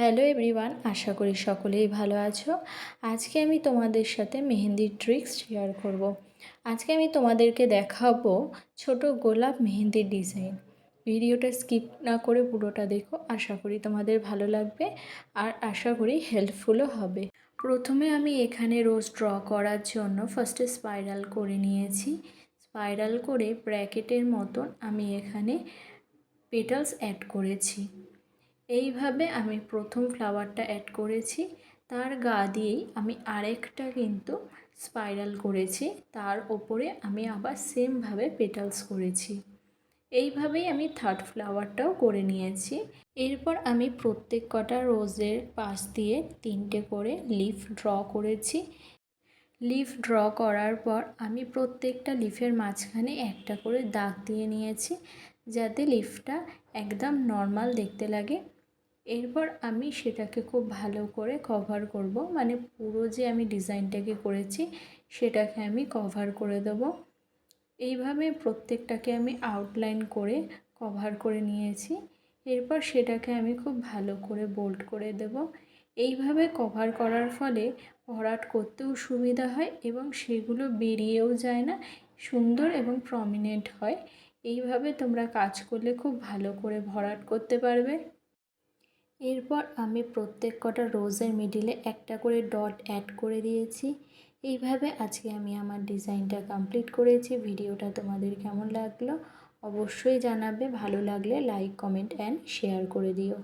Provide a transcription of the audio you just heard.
Hello everyone, আশা করি সকলেই ভালো আছো। আজকে আমি তোমাদের সাথে মেহেন্দির ট্রিক্স শেয়ার করব। আজকে আমি তোমাদেরকে দেখাবো ছোট গোলাপ মেহেন্দির ডিজাইন। ভিডিওটা স্কিপ না করে পুরোটা দেখো, আশা করি তোমাদের ভালো লাগবে আর আশা করি হেল্পফুলও হবে। প্রথমে আমি এখানে রোজ ড্র করার জন্য ফার্স্টে স্পাইরাল করে নিয়েছি। স্পাইরাল করে ব্র্যাকেটের মতন আমি এখানে পেটালস অ্যাড করেছি। এইভাবে আমি প্রথম ফ্লাওয়ারটা অ্যাড করেছি, তার গা দিয়েই আমি আরেকটা কিন্তু স্পাইরাল করেছি, তার ওপরে আমি আবার সেমভাবে পেটালস করেছি। এইভাবেই আমি থার্ড ফ্লাওয়ারটাও করে নিয়েছি। এরপর আমি প্রত্যেক কটা রোজের পাশ দিয়ে 3টে করে লিফ ড্র করেছি। লিফ ড্র করার পর আমি প্রত্যেকটা লিফের মাঝখানে একটা করে দাগ দিয়ে নিয়েছি, যাতে লিফটা একদম নর্মাল দেখতে লাগে। এরপর আমি সেটাকে খুব ভালো করে কভার করব, মানে পুরো যে আমি ডিজাইনটাকে করেছি সেটাকে আমি কভার করে দেব। এইভাবে প্রত্যেকটাকে আমি আউটলাইন করে কভার করে নিয়েছি। এরপর সেটাকে আমি খুব ভালো করে বোল্ড করে দেব। এইভাবে কভার করার ফলে ভরাট করতেও সুবিধা হয় এবং সেগুলো বেরিয়েও যায় না, সুন্দর এবং প্রমিনেন্ট হয়। এইভাবে তোমরা কাজ করলে খুব ভালো করে ভরাট করতে পারবে। এরপর আমি প্রত্যেক কটা রোজের মিডিলে একটা করে ডট অ্যাড করে দিয়েছি। এইভাবে আজকে আমি আমার ডিজাইনটা কমপ্লিট করেছি। ভিডিওটা তোমাদের কেমন লাগলো অবশ্যই জানাবে, ভালো লাগলে লাইক, কমেন্ট অ্যান্ড শেয়ার করে দিও।